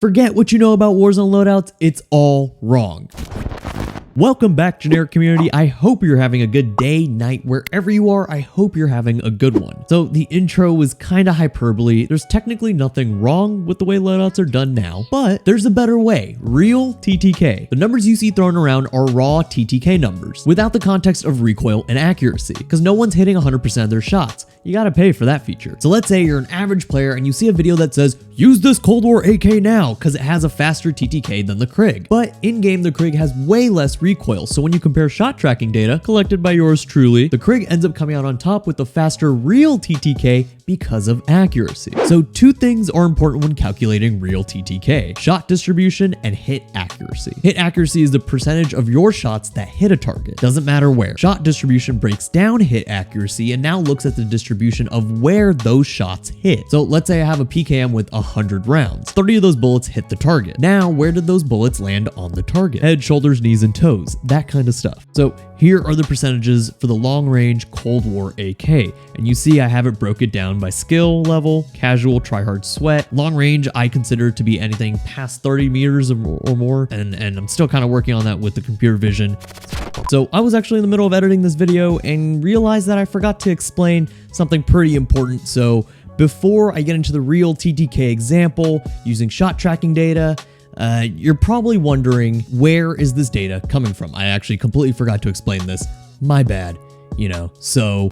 Forget what you know about Warzone loadouts, it's all wrong. Welcome back, generic community. I hope you're having a good day, night, wherever you are. I hope you're having a good one. So the intro was kind of hyperbole. There's technically nothing wrong with the way loadouts are done now, but there's a better way. Real TTK. The numbers you see thrown around are raw TTK numbers without the context of recoil and accuracy, because no one's hitting 100% of their shots. You gotta pay for that feature. So let's say you're an average player and you see a video that says, use this Cold War AK now, because it has a faster TTK than the Krig. But in-game, the Krig has way less recoil, so when you compare shot tracking data collected by yours truly, the Krig ends up coming out on top with the faster real TTK because of accuracy. So two things are important when calculating real TTK: shot distribution and hit accuracy. Hit accuracy is the percentage of your shots that hit a target. Doesn't matter where. Shot distribution breaks down hit accuracy and now looks at the distribution of where those shots hit. So let's say I have a PKM with 100 rounds. 30 of those bullets hit the target. Now, where did those bullets land on the target? Head, shoulders, knees, and toes. That kind of stuff. So here are the percentages for the long-range Cold War AK. And you see I have it broken down by skill level, casual, tryhard, sweat. Long range I consider to be anything past 30 meters or more. And I'm still kind of working on that with the computer vision. So I was actually in the middle of editing this video and realized that I forgot to explain something pretty important. So before I get into the real TTK example using shot tracking data, you're probably wondering, where is this data coming from? I actually completely forgot to explain this. My bad, you know, so...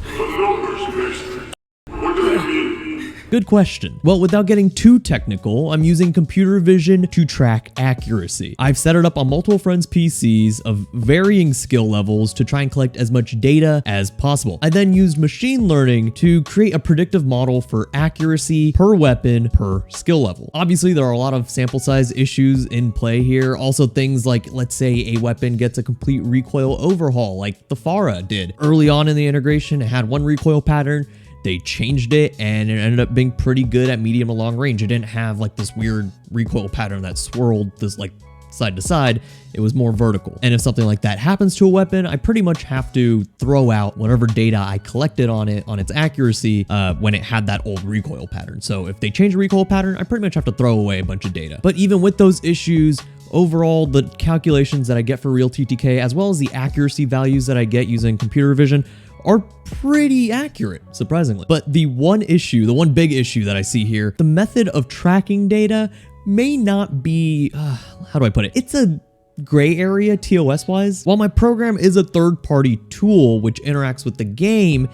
Good question. Well, without getting too technical, I'm using computer vision to track accuracy. I've set it up on multiple friends' PCs of varying skill levels to try and collect as much data as possible. I then used machine learning to create a predictive model for accuracy per weapon per skill level. Obviously, there are a lot of sample size issues in play here. Also things like, let's say a weapon gets a complete recoil overhaul like the Farah did. Early on in the integration, it had one recoil pattern. They changed it and it ended up being pretty good at medium to long range. It didn't have like this weird recoil pattern that swirled this like side to side. It was more vertical. And if something like that happens to a weapon, I pretty much have to throw out whatever data I collected on it, on its accuracy, when it had that old recoil pattern. So if they change the recoil pattern, I pretty much have to throw away a bunch of data. But even with those issues, overall, the calculations that I get for real TTK, as well as the accuracy values that I get using computer vision, are pretty accurate, surprisingly. But the one big issue that I see here, the method of tracking data may not be, how do I put it? It's a gray area TOS wise. While my program is a third-party tool which interacts with the game,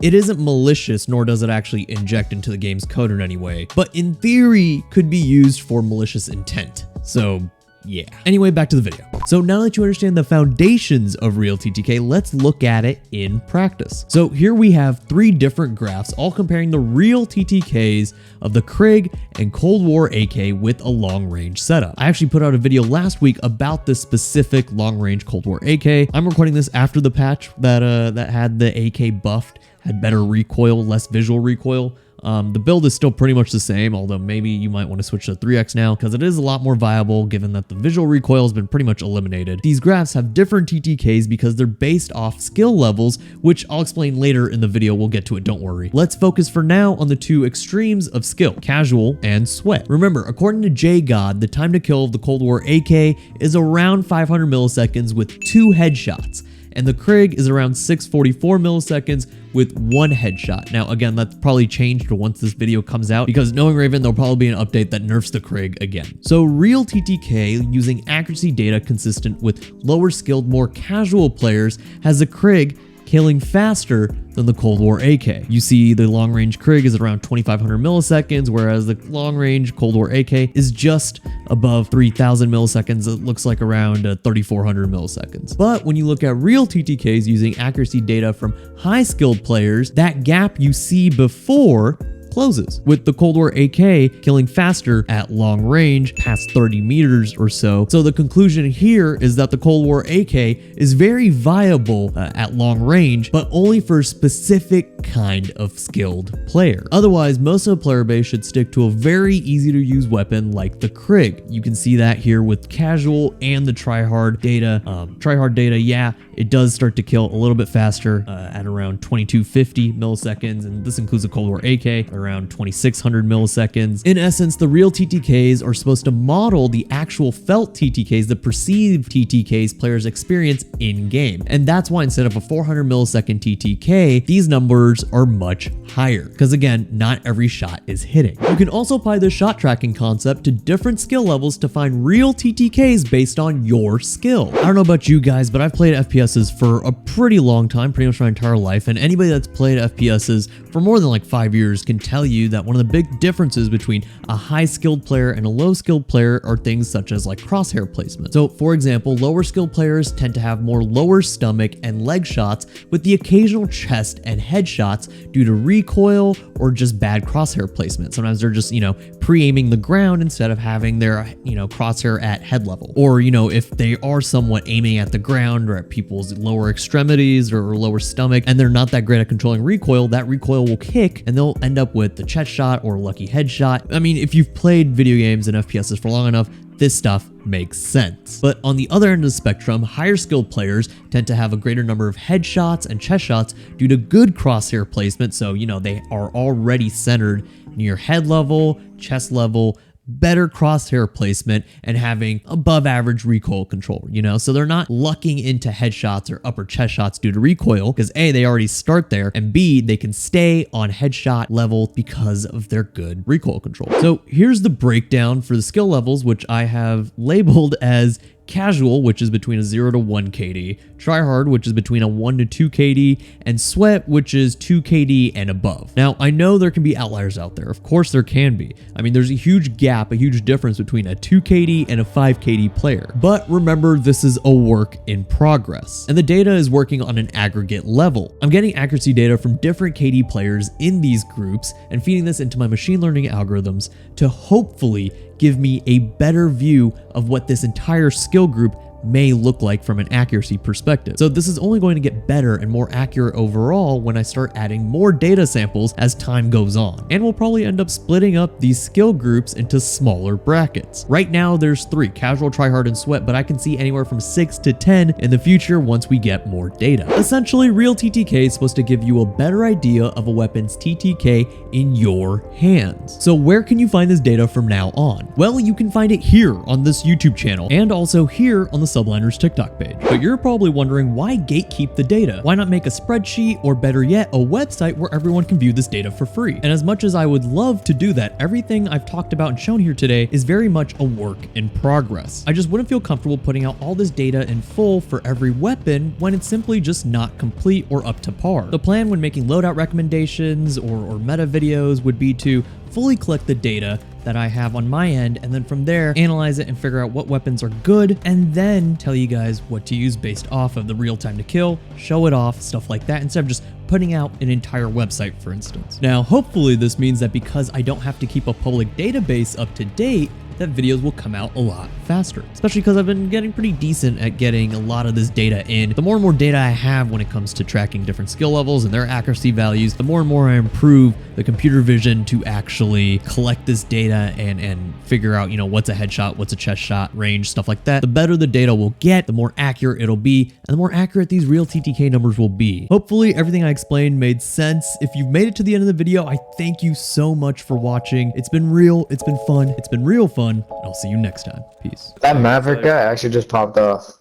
it isn't malicious, nor does it actually inject into the game's code in any way, but in theory could be used for malicious intent. So yeah. Anyway, back to the video. So now that you understand the foundations of real TTK, let's look at it in practice. So here we have three different graphs, all comparing the real TTKs of the Krig and Cold War AK with a long range setup. I actually put out a video last week about this specific long range Cold War AK. I'm recording this after the patch that had the AK buffed, had better recoil, less visual recoil. The build is still pretty much the same, although maybe you might want to switch to 3X now because it is a lot more viable given that the visual recoil has been pretty much eliminated. These graphs have different TTKs because they're based off skill levels, which I'll explain later in the video. We'll get to it, don't worry. Let's focus for now on the two extremes of skill, casual and sweat. Remember, according to JGod, the time to kill of the Cold War AK is around 500 milliseconds with 2 headshots. And the Krig is around 644 milliseconds with 1 headshot. Now, again, that's probably changed once this video comes out because knowing Raven, there'll probably be an update that nerfs the Krig again. So real TTK using accuracy data consistent with lower skilled, more casual players has the Krig killing faster than the Cold War AK. You see the long range Krig is around 2500 milliseconds, whereas the long range Cold War AK is just above 3000 milliseconds. It looks like around 3400 milliseconds. But when you look at real TTKs using accuracy data from high skilled players, that gap you see before closes, with the Cold War AK killing faster at long range, past 30 meters or so. So the conclusion here is that the Cold War AK is very viable at long range, but only for specific kind of skilled player. Otherwise, most of the player base should stick to a very easy to use weapon like the Krig. You can see that here with casual and the tryhard data. Tryhard data, yeah, it does start to kill a little bit faster at around 2250 milliseconds, and this includes a Cold War AK around 2600 milliseconds. In essence, the real TTKs are supposed to model the actual felt TTKs, the perceived TTKs players experience in-game. And that's why instead of a 400 millisecond TTK, these numbers are much higher. Because again, not every shot is hitting. You can also apply the shot tracking concept to different skill levels to find real TTKs based on your skill. I don't know about you guys, but I've played FPSs for a pretty long time, pretty much my entire life. And anybody that's played FPSs for more than like 5 years can tell you that one of the big differences between a high skilled player and a low skilled player are things such as like crosshair placement. So for example, lower skilled players tend to have more lower stomach and leg shots with the occasional chest and head shots due to recoil or just bad crosshair placement. Sometimes they're just, pre-aiming the ground instead of having their, crosshair at head level. Or, if they are somewhat aiming at the ground or at people's lower extremities or lower stomach and they're not that great at controlling recoil, that recoil will kick and they'll end up with the chest shot or lucky headshot. I mean, if you've played video games and FPSs for long enough, this stuff makes sense. But on the other end of the spectrum, higher skilled players tend to have a greater number of headshots and chest shots due to good crosshair placement. So, they are already centered near head level, chest level, better crosshair placement, and having above average recoil control, so they're not lucking into headshots or upper chest shots due to recoil because A, they already start there, and B, they can stay on headshot level because of their good recoil control. So here's the breakdown for the skill levels, which I have labeled as casual, which is between a 0 to 1 KD, tryhard, which is between a 1 to 2 KD, and sweat, which is 2 KD and above. Now, I know there can be outliers out there. Of course there can be. I mean, there's a huge gap, a huge difference between a 2 KD and a 5 KD player. But remember, this is a work in progress, and the data is working on an aggregate level. I'm getting accuracy data from different KD players in these groups and feeding this into my machine learning algorithms to hopefully give me a better view of what this entire skill group may look like from an accuracy perspective. So this is only going to get better and more accurate overall when I start adding more data samples as time goes on. And we'll probably end up splitting up these skill groups into smaller brackets. Right now there's 3, casual, tryhard, and sweat, but I can see anywhere from 6 to 10 in the future once we get more data. Essentially, real TTK is supposed to give you a better idea of a weapon's TTK in your hands. So where can you find this data from now on? Well, you can find it here on this YouTube channel and also here on the Subliners TikTok page. But you're probably wondering, why gatekeep the data? Why not make a spreadsheet, or better yet, a website where everyone can view this data for free? And as much as I would love to do that, everything I've talked about and shown here today is very much a work in progress. I just wouldn't feel comfortable putting out all this data in full for every weapon when it's simply just not complete or up to par. The plan when making loadout recommendations or meta videos would be to fully collect the data that I have on my end, and then from there analyze it and figure out what weapons are good, and then tell you guys what to use based off of the real time to kill, show it off, stuff like that, instead of just putting out an entire website, for instance. Now, hopefully this means that because I don't have to keep a public database up to date, that videos will come out a lot faster, especially because I've been getting pretty decent at getting a lot of this data in. The more and more data I have when it comes to tracking different skill levels and their accuracy values, the more and more I improve the computer vision to actually collect this data and figure out, what's a headshot, what's a chest shot, range, stuff like that. The better the data will get, the more accurate it'll be, and the more accurate these real TTK numbers will be. Hopefully everything I explained made sense. If you've made it to the end of the video, I thank you so much for watching. It's been real, it's been fun, it's been real fun, and I'll see you next time. Peace. That Maverick guy actually just popped off.